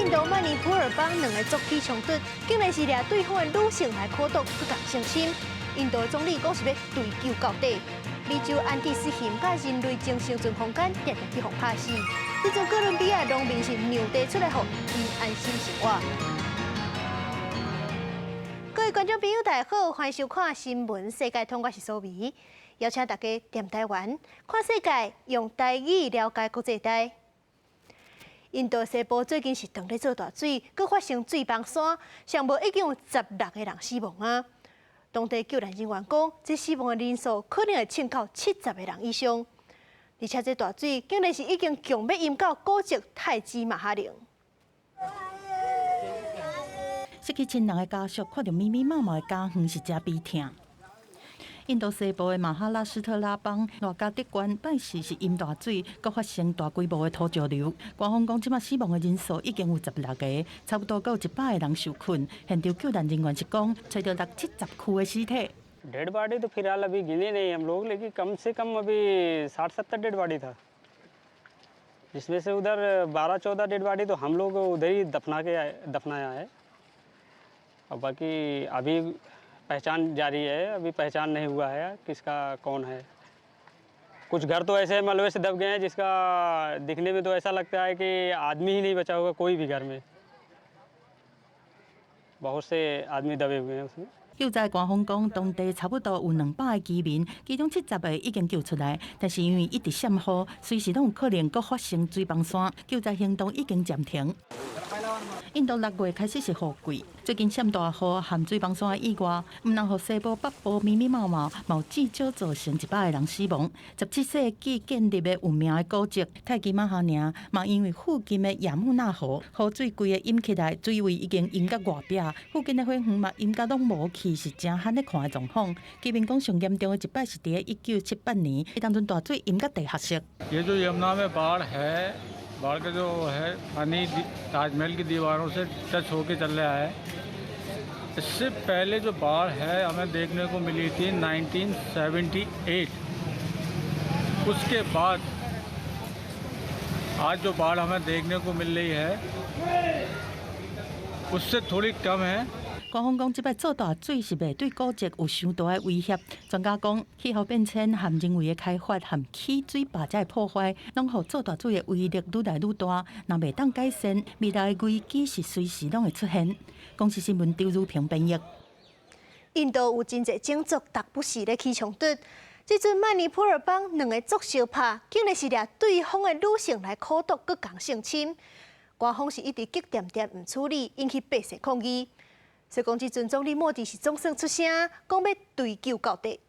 印度曼尼普尔邦两个族起冲突，竟然是掠对方的女性来苦毒，不共性侵。印度总理讲是要追究到底。美洲安第斯县甲人类正生存空间常常被互拍死。这阵哥伦比亚农民是让地出来，互因安心生活。各位观众朋友，大家好，欢迎收看新闻世界通，我是苏眉，邀请大家踮台湾看世界，用台语了解国际台。印度西部最近是断咧做大水，佮发生水崩山，上无已经有16个人死亡啊。当地救援人员讲，这死亡的人数可能会冲到70个人以上，而且这大水竟然是已经强要淹到古迹泰姬玛哈陵。失去亲人的家属看到密密麻麻的家园是真悲痛。印度西部的马哈拉施特拉邦外加德县拜四是淹大水，佮发生大规模的土石流。官方讲，即马死亡的人数已經有16個，差不多夠100個人受困。現場救援人員是講，找到60-70具的屍體。डेड बॉडी तो फिलहाल अभी गिने नहीं हम लोग, लेकिन कम से कम अभी 60-70 डेड बॉडी था, जिसमें से उधर 12-14 डेड बॉडी तो हम लोग उधर ही दफनाया है, और बाकी अभी पहचान जारी है, अभी पहचान नहीं हुआ है किसका कौन है। कुछ घर तो ऐसे मलबे से दब गए हैं जिसका दिखने में तो ऐसा लगता है कि आदमी ही नहीं बचा होगा कोई भी घर में, बहुत से आदमी दबे हुए हैं उसमें।救灾官方讲，当地差不多有200个居民，其中70个已经救出来，但是因为一直闪雨，随时拢有可能搁发生水崩山，救灾行动已经暂停。印度6月开始是雨季，最近闪大雨含水崩山以外，唔能互西部、北部密密麻麻，有至少造成100个人死亡。17世纪建立的有名的古迹泰姬玛哈陵，嘛因为附近的雅穆纳河雨水规个淹起来，水位已经淹到外壁，附近的花园嘛淹到拢无去，是真罕咧看的状况。居民讲上严重的一摆是伫1978年，当阵大水淹到地下室。ये जो यमुना में बाढ़ है, बाढ़ का जो है पानी ताजमहल की दीवारों से टच होके चल रहा है। इससे पहले जो बाढ़ है हमें देखने को मिली थी 1978, उसके बाद आज जो बाढ़ हमें देखने को मिल रही है उससे थोड़ी कम है।官方讲，即摆做大水是袂对古迹有伤大的威胁。专家讲，气候变迁含人为的开发含起水坝遮的破坏，拢互做大水的威力愈来愈大。若袂当改善，未来的危机是随时拢会出现。公司新闻周如平编译。印度有真侪种族达不时咧起冲突，这阵曼尼普尔邦2个族相拍，竟然是掠对方的女性来苦毒，佮共性侵。官方是一直激点唔处理，引起百姓抗议。所以讲，这阵总理莫迪是总算出声，讲要追究到底。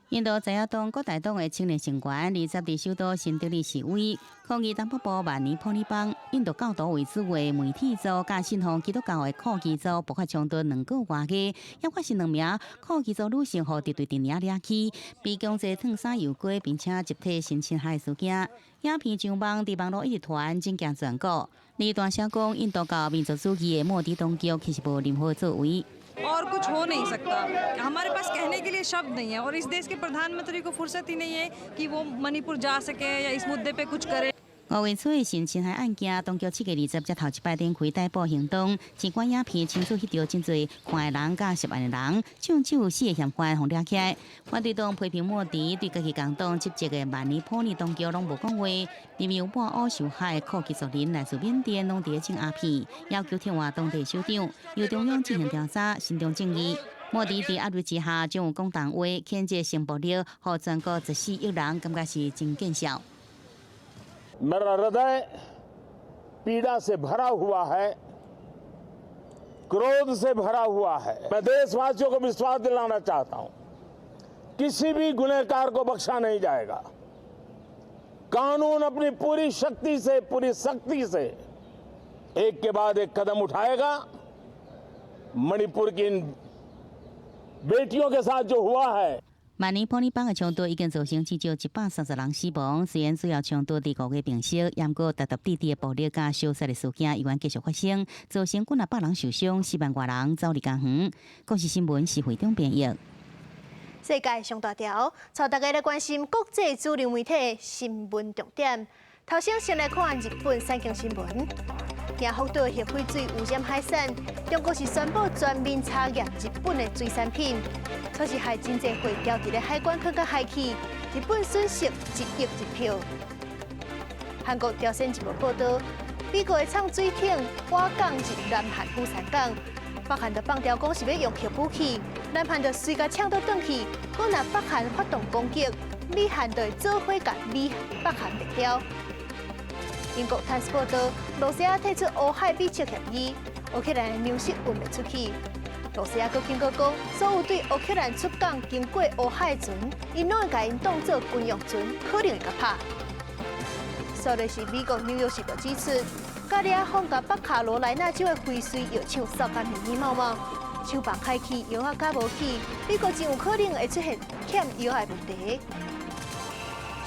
印度在野党各大党的青年成员20日首都新德里示威，抗议东北部曼尼普尔邦印度教徒为主的媒体组甲信奉基督教的科技组爆发冲突2个外月，也发生2名科技组女性互敌对阵营掠去，被强制烫衫游街，并且集体性侵害事件。影片上网伫网络一直传，真惊全国。呢段写讲，印度教民族主义的莫迪当局其实无任何作为。और कुछ हो नहीं सकता, हमारे पास कहने के लिए शब्द नहीं है, और इस देश के प्रधानमंत्री को फुर्सत ही नहीं है कि वो मणिपुर जा सके या इस मुद्दे पे कुछ करे। 5月初的性侵害案件，当局7月20日才头一摆展开逮捕行动。尽管影片清楚翕到真侪看的人甲涉案的人，唱首4个嫌犯互抓起来。反对党批评莫迪对家己共党执政的曼尼普尔当局拢无讲话，因为有半乌受害的科技族人来自缅甸，拢伫请鸦片，要求听话当地首长由中央进行调查，伸张正义。莫迪伫压力之下，将有讲谈话，谴责性暴力，互全国14亿人感觉是真见效。मेरा हृदय पीड़ा से भरा हुआ है, क्रोध से भरा हुआ है। मैं देशवासियों को विश्वास दिलाना चाहता हूं, किसी भी गुनहगार को बख्शा नहीं जाएगा। कानून अपनी पूरी शक्ति से, पूरी सख्ती से एक के बाद एक कदम उठाएगा। मणिपुर की इन बेटियों के साथ जो हुआ है, 曼尼普尔邦的冲突已经造成至少130人死亡。虽然主要冲突伫5月平息，不过达地的暴力甲烧杀的事件依然继续发生，造成几百人受伤，4万多人走离家园。国际新闻是会中编译。世界上大条，带大家来关心国际主流媒体新闻重点。头先先来看日本产经新闻，听福岛核废水污染海产，中国是宣布全面查验日本的水产品，措施害真济货掉伫咧海关放到海去，日本损失1亿1票。韩国朝鲜日报报道，美国的唱水艇挖港入南韩釜山港，北韩就放掉讲是要用核武器，南韩就随甲抢倒转去，讲若北韩发动攻击，美韩就会做伙甲北韩灭掉。英国《泰晤》报道，罗西亚提出乌海秘切协议，乌克兰的粮食运不出去。罗西亚阁警告讲，所有对乌克兰出港经过乌海的船，因拢会甲因当作军用船，可能会甲拍。说的是美国《纽约时报》指出，加利亚放甲北卡罗来纳州的废水药厂扫甲密密麻麻，厂房开起，药啊加无起，美国真有可能会出现欠药的问题。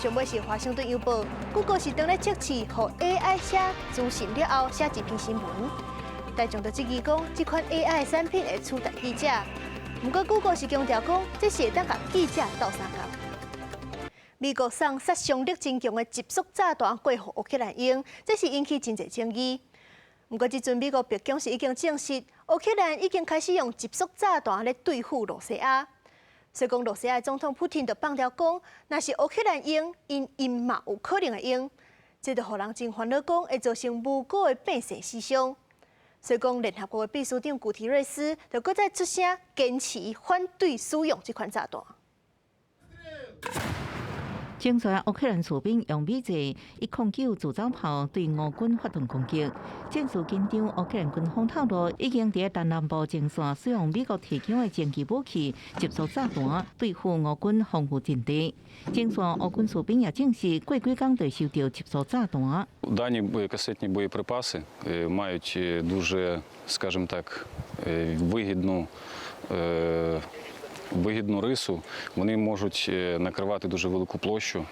上尾是《华盛顿邮报》，Google 是当咧测试，予 AI 写资讯了后写一篇新闻。大众就质疑讲，这款 AI 的产品会取代记者。不过 Google 是强调讲，这是会当甲记者斗相共。美国送杀伤力真强的急速炸弹过互乌克兰用，这是引起真侪争议。不过，即阵美国白宫是已经证实，乌克兰已经开始用急速炸弹来对付罗西亚。所以讲，罗西亚总统普京就放掉讲，若是乌克兰用，因嘛有可能会用，这就互人真烦恼，讲会造成无辜的百姓死伤。所以讲，联合国的秘书长古提瑞斯就搁再出声坚持反对使用这款炸弹。整全乌克兰士兵用美制109自走炮对俄军发动攻击。战事紧张，乌克兰军方透露，已经在东南部前线使用美国提供的战技武器急速炸弹对付俄军防御阵地。整线乌军士兵也证实，过几天就收到急速炸弹。Дані касетні боєприпаси мають дуже, скажімо так, вигідну рису. Вони можуть накривати дуже велику площу,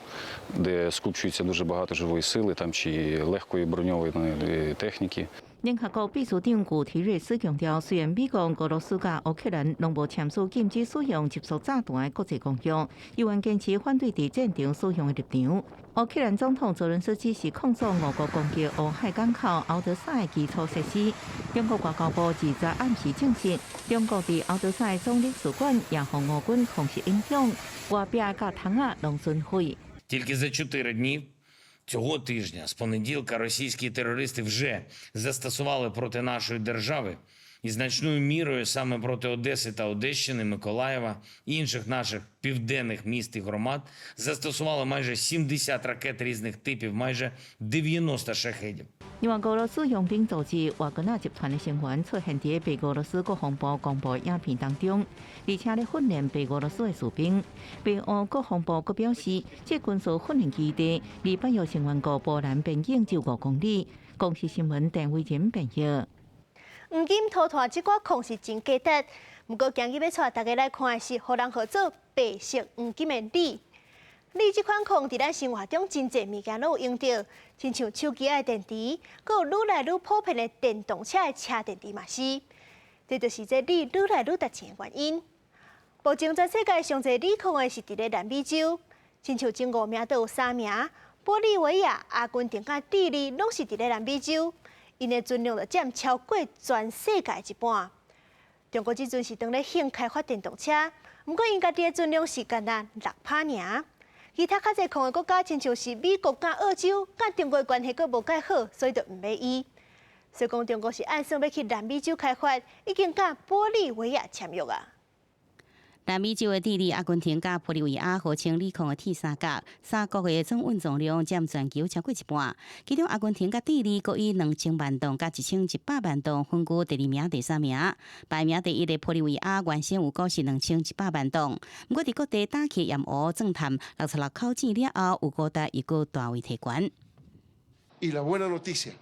де скупчується дуже багато живої сили там, чи легкої броньованої техніки. 联合国秘书长古提瑞斯强调，虽然美国、俄罗斯甲乌克兰拢无签署禁止使用急速炸弹的国际公约，依然坚持反对伫战场使用的立场。乌克兰总统泽伦斯基是控诉俄国攻击乌海港口敖德萨的基础设施。中国外交部20暗时证实，中国伫敖德萨总领事馆也予俄军空袭影响，外壁甲窗仔拢损毁。 Тільки за 4 дні цього тижня, з понеділка, російські терористи вже застосували проти нашої держави і значною мірою саме проти Одеси та Одещини, Миколаєва і інших наших південних міст і громад застосували майже 70 ракет різних типів, майже 90 шахедів. 另外，俄罗斯佣兵组织瓦格纳集团的成员出现在被俄罗斯国防部公布影片当中，而且咧训练被俄罗斯的士兵。被俄国防部阁表示，这军事训练基地离北约成员国波兰边境只有5公里。公司新闻陈伟仁编译。黄金拖拖这款矿是真价值，不过今日要带大家来看的是，互人合作白色黄金的锂。锂这款矿伫咱生活中真侪物件都有用到，亲像手机的电池，佮有愈来愈普遍的电动车的车电池嘛是。这就是这锂愈来愈值钱的原因。目前全世界上侪锂矿的是伫咧南美洲，亲像前5名都有3名，玻利维亚、阿根廷甲智利拢是伫咧南美洲，因的存量就占超过全世界一半。中国即阵是当咧兴开发电动车，不过因家己的存量是干那6%尔。其他较侪矿的国家，亲像是美国、甲澳洲、甲中国关系阁无介好，所以就唔买伊。所以讲，中国是按算要去南美洲开发，已经甲玻利维亚签约啊。南美洲的智利、阿根廷甲玻利维亚号称锂矿的铁三角，三国的总运总量占全球超过一半。其中阿根廷甲智利各以2000万吨甲1100万吨分居第2名、第3名。排名第1的玻利维亚原先有股是2100万吨，不过伫各地打起盐湖钻探66口井了后，有高达一个大位提悬。Y la buena noticia,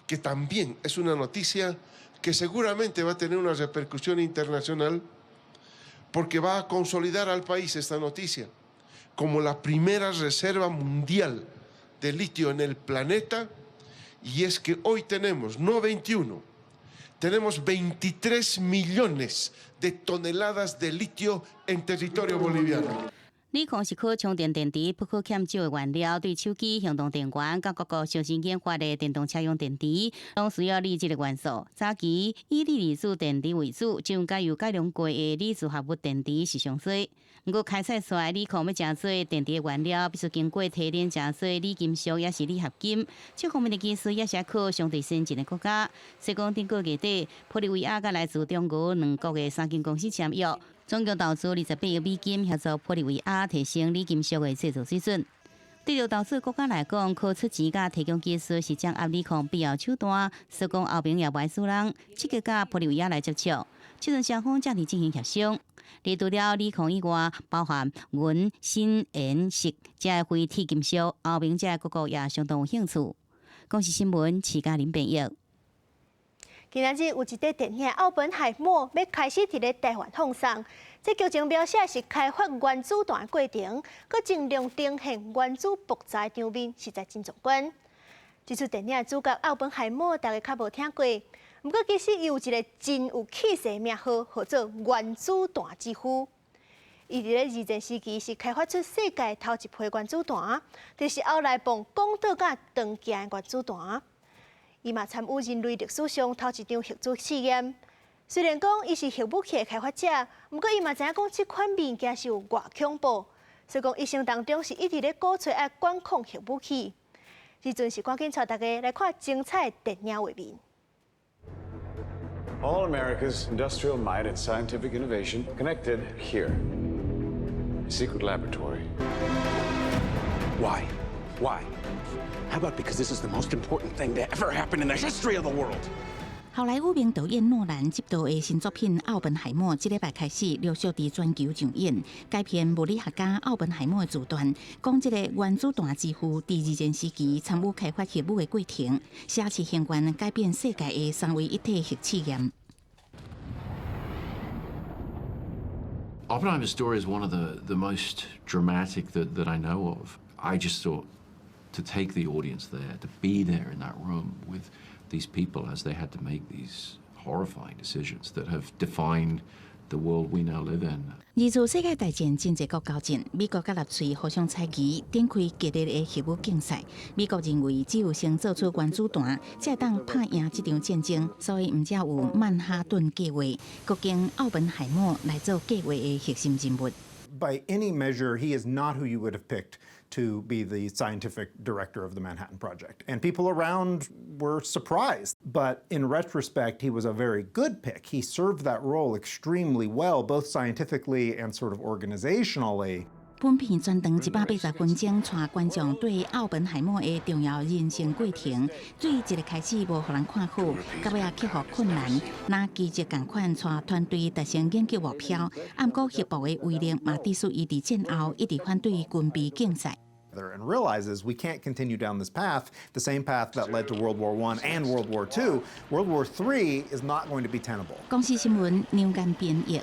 que también es una noticia que seguramente va a tener una repercusión internacional. Porque va a consolidar al país esta noticia como la primera reserva mundial de litio en el planeta, y es que hoy tenemos, no 21, tenemos 23 millones de toneladas de litio en territorio boliviano. 锂矿是可充电电池不可欠少的原料，对手机、行动电源、甲各个小型研发的电动车用电池，拢需要锂这个元素。早期以锂离子电池为主，种改由改良过的锂组合物电池是上多。不过开采出来锂矿要真多电池的原料，必须经过提炼真多锂金属，也是锂合金。这方面的技术也是靠相对先进的国家。西讲顶个月底，玻利维亚甲来自中国两国的3间公司签约。总共投资28亿美金，协助玻利维亚提升锂金属的制造水准。对着投资国家来讲，靠出钱甲提供技术是掌握锂矿必要手段。所讲后边也歹输人，积极甲玻利维亚来接触。即阵双方正伫进行协商。除了锂矿以外，包含银、锌、盐、锡这非铁金属，后边这各国也相当有兴趣。公视新闻徐嘉玲编译。今仔日有一部电影《奥本海默》要开始伫咧台湾放送，这剧情描写是开发原子弹的过程，佮尽量呈现原子爆炸的场面，实在真壮观。这出电影的主角奥本海默，大家较无听过，不过其实伊有一个真有气势的名号，叫做原子弹之父。伊伫咧二战时期是开发出世界头一批原子弹，就是后来帮广岛甲长崎的原子弹。伊嘛参与人类历史上头一场核子试验。虽然讲伊是核武器的开发者，不过伊嘛知影讲这款物件是有偌恐怖，所以讲一生当中是一直咧鼓吹爱管控核武器。时阵是赶紧带大家来看精彩的电影画面。All America's industrial might and scientific innovation connected here. A secret laboratory. Why? Why? How about because this is the most important thing to ever happen in the history of the world? 好莱坞名导演诺兰执导的新作品《奥本海默》这礼拜开始陆续伫全球上演，改编物理学家奥本海默的自传，讲这个原子弹之父第二战时期参与开发核武的过程，写起现愿改变世界的三位一体核试验。Oppenheimer's story is one of the most dramatic that I know of. I just thought to take the audience there, to be there in that room with these people as they had to make these horrifying decisions that have defined the world we now live in. 二次世界大战真济国交战，美国甲纳粹互相猜疑，展开激烈的核武竞赛。美国认为只有先做出原子弹，才会当打赢这场战争，所以毋才有曼哈顿计划，国经奥本海默来做计划的核心人物。By any measure, he is not who you would have picked to be the scientific director of the Manhattan Project. And people around were surprised. But in retrospect, he was a very good pick. He served that role extremely well, both scientifically and sort of organizationally. 本片专长180分钟，带观众对奥本海默的重要人生过程，对一个开始无互人看好，到尾克服困难，拿奇迹共款带团队达成研究目标。暗过核爆的威力嘛，致使伊伫战后一直反对军备竞赛。And realizes we can't continue down this path, the same path that led to World War I and World War II. World War III is not going to be tenable. 公视新闻梁干编译。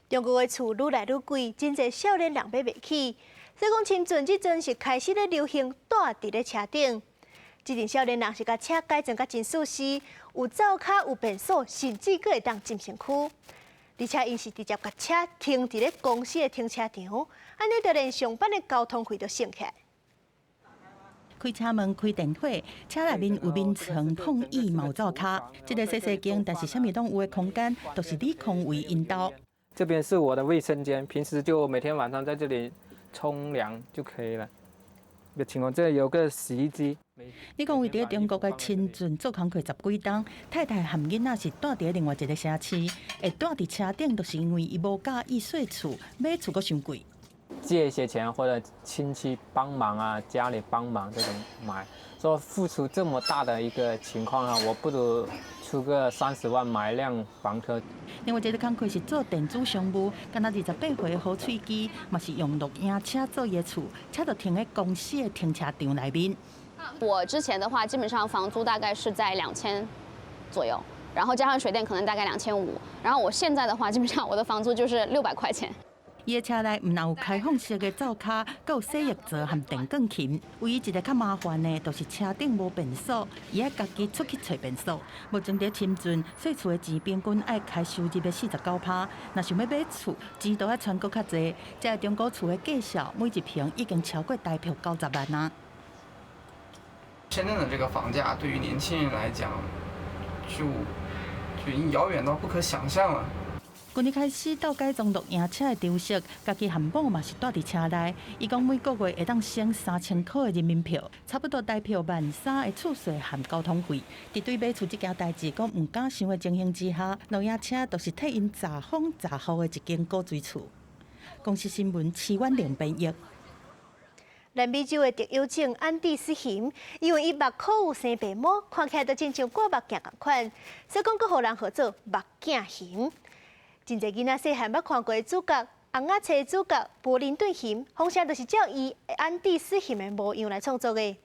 中国的厝愈来愈贵，真侪少年人买袂起。所以讲，亲像即阵是开始咧流行住伫咧车顶。即阵少年人是甲车改装甲真舒适，有灶骹、有便所，甚至佫会当进身躯。而且因是直接甲车停伫咧公司的停车场，安尼就连上班的交通费都省起来。开车门、开电火，车内面有面床、碰椅、毛灶骹，这个细细间，但是啥物拢有的空间，都是锂矿为引导。这边是我的卫生间，平时就每天晚上在这里冲凉就可以了。的情况，这里有个洗衣机。你讲为伫中国嘅亲眷做工课10几冬，太太含囡仔是住伫另外一个城市，会住伫车顶，就是因为伊无介意税厝，买厝阁伤贵。借一些钱或者亲戚帮忙啊，家里帮忙这种买，说付出这么大的一个情况啊，我不如出个30万买一辆房车。另外一个工课是做电子商务，敢若28岁的好喙机，嘛是用录影车做伊厝，车就停喺公司的停车场内面。我之前的话，基本上房租大概是在2000左右，然后加上水电可能大概2500，然后我现在的话，基本上我的房租就是600块钱。伊的车内唔但有开放式的灶卡，佮有洗浴槽和电卷琴。唯一一个较麻烦的，就是车顶无便所，伊爱家己出去找便所。目前在深圳，税厝的钱平均爱开收入的49%。若想要买厝，钱都要穿搁较济。这中古厝的价小，每一平已经超过大票90万啊！深圳的这个房价对于年轻人来讲，就已经遥远到不可想象了。今年开始到改装录影车的场所，家己含某嘛是住伫车内。伊讲每个月会当省3000块的人民币，差不多大票13000的厝税含交通费。伫对买厝这件代志，讲唔敢想的情形之下，录影车就是替因查风查雨的一间古锥厝。公司新闻7万0编译。南美洲的特邀请安第斯熊，因为伊目孔有生白毛，看起来都真像挂目镜同款，所以讲佮互人号做目镜熊。真侪囡仔细汉捌看过主角红仔册主角柏林顿熊，风声就是照伊安第斯熊的模样来创作的。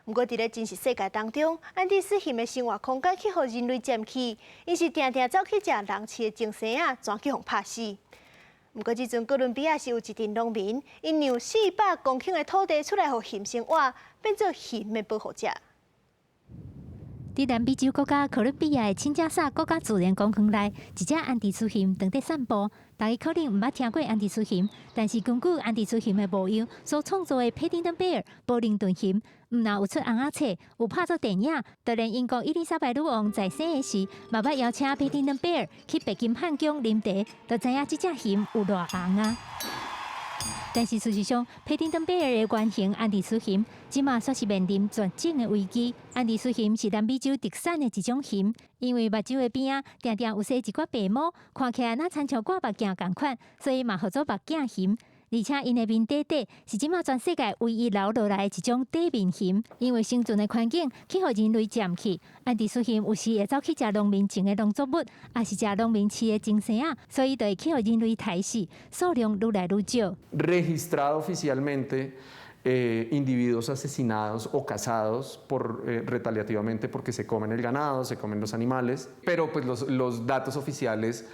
不过伫咧真实世界当中，安第斯熊的生活空间去互人类占去，因是定定走去食人饲的精生啊，全去互拍死。不过，即阵哥伦比亚是有一群农民，因让400公顷的土地出来，互熊生活，变做熊的保护者。伫南美洲国家哥伦比亚的钦加萨国家自然公园内，一只安第斯熊正在散步。大家可能毋捌听过安第斯熊，但是根据安第斯熊的模样所创造的 Paddington Bear 柏林顿熊，毋但有出红仔册，有拍作电影，就连英国伊丽莎白女王在生的时，嘛捌邀请 Paddington Bear 去白金汉宫啉茶，就知影即只熊有偌红啊。但是事实上，Paddington Bear 的原型安第斯熊，即马却是面临绝种的危机。安第斯熊是南美洲特产的一种熊，因为目睭的边啊，定定有生一撮白毛，看起来若亲像挂目镜同款，所以嘛号做目镜熊。而且因的面底底是即马全世界唯一留落来的一种底面熊，因为生存的环境去互人类占去。安第斯熊有时会走去食农民种的农作物，也是食农民饲的精生啊，所以就会去互人类杀死，数量愈来愈少。Registrado oficialmente individuos asesinados o cazados retaliativamente porque se comen el ganado, se comen los animales, pero pues los datos oficiales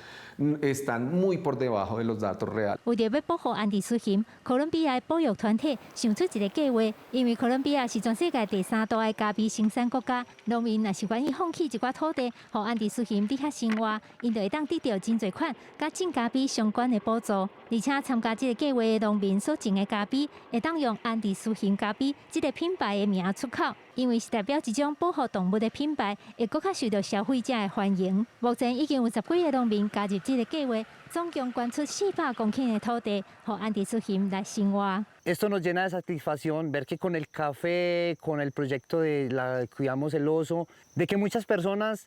están muy por debajo de los datos reales. 为着要保护安第斯熊，哥伦比亚的保育团体想出一个计划，因为哥伦比亚是全世界第3大的咖啡生产国家，农民若是愿意放弃一寡土地，互安第斯熊伫遐生活，因就会当得到真侪款甲种咖啡相关的补助，而且参加这个计划的农民所种的咖啡，会当用安第斯熊咖啡这个品牌的名出口。因为是代表一种保护动物的品牌，会更较受到消费者的欢迎。目前已经有10几个农民加入这个计划，总共捐出400公顷的土地，让安第斯熊来生活。Esto nos llena de satisfacción ver que con el café, con el proyecto de cuidamos el oso, de que muchas personas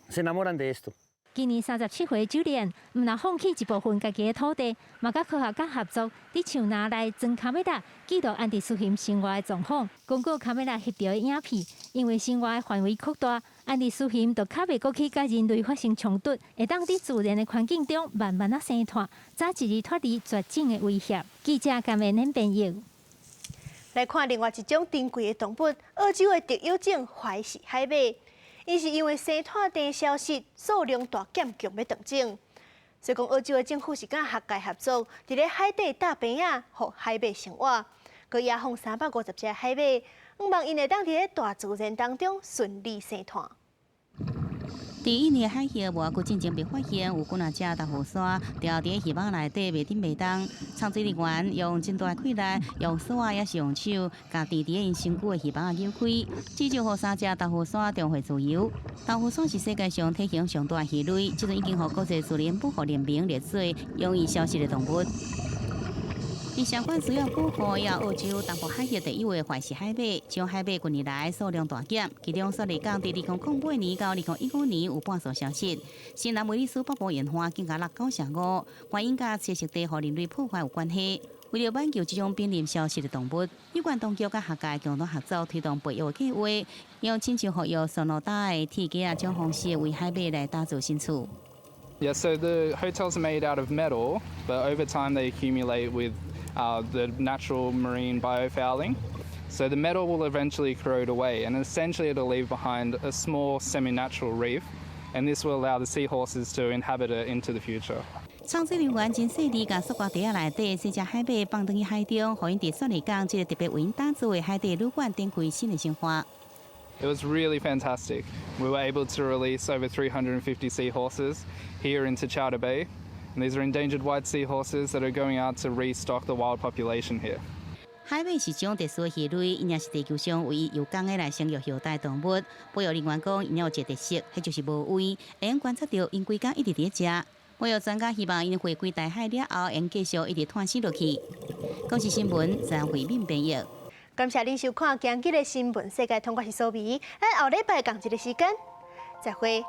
se enamoran de esto. 今年37岁9年，唔但放弃一部分家己的土地，嘛甲科学家合作，伫树林内装卡梅拉记录安第斯熊生活的状况。根据卡梅拉翕到的影片，因为生活的范围扩大，安第斯熊就较袂过去甲人类发生冲突，会当伫自然的环境中慢慢啊生存，早一日脱离绝种的威胁。记者甘美恁编译。来看另外一种珍贵的动物，澳洲的特有种怀氏海马。伊是因为生态地消失，数量大减，强要断种。所以讲，澳洲的政府是甲学界合作，伫咧海底搭边啊，互海马生活。佮野放350只海马，希望因会当伫咧大自然当中顺利生存。第一年海蟹无过进前被发现有几若只大虎鲨掉伫鱼网内底，袂顶袂动。长水人员用真大气力，用刷也是用手，甲伫因身躯的鱼网扭开，至少互3只大虎鲨重回自由。大虎鲨是世界上体型上大的鱼类，即阵已经互国际自然保护联盟列做容易消失的动物。伫相关资料保护也澳洲东部海域第一位怀氏海马，将海马近年来数量大减，其中雪梨港伫2008年到2015年有半数消失。新南威尔斯北部沿岸更加695，原因甲栖息地互人类破坏有关系。为了挽救这种濒临消失的动物，有关当局甲学界共同合作推动培育计划，用亲像学育索诺达的铁架种方式为海马来打造新厝。Yeah, so the hotels are made out of metal, but over time they accumulate with the natural marine biofouling. So the metal will eventually corrode away, and essentially it'll leave behind a small semi-natural reef, and this will allow the seahorses to inhabit it into the future. 冲水人员真细致，将塑胶袋内底细只海马放进去海中，互因伫雪梨港这个特别为因打造的海底旅馆展开新的生活。It was really fantastic. We were able to release over 350 seahorses here into Chowder Bay, and these are endangered white seahorses that are going out to restock the wild population here. 海马是种特殊的鱼类，因也是地球上唯一有工的来生育后代动物。保育人员讲，因有一个特色，迄就是无胃，会用观察到因规工一直伫食。保育专家希望因回归大海了后，用继续一直探视落去。公视新闻张惠敏编译。感谢您收看今日的新闻世界通，我是苏眉，咱后礼拜同一个时间再会。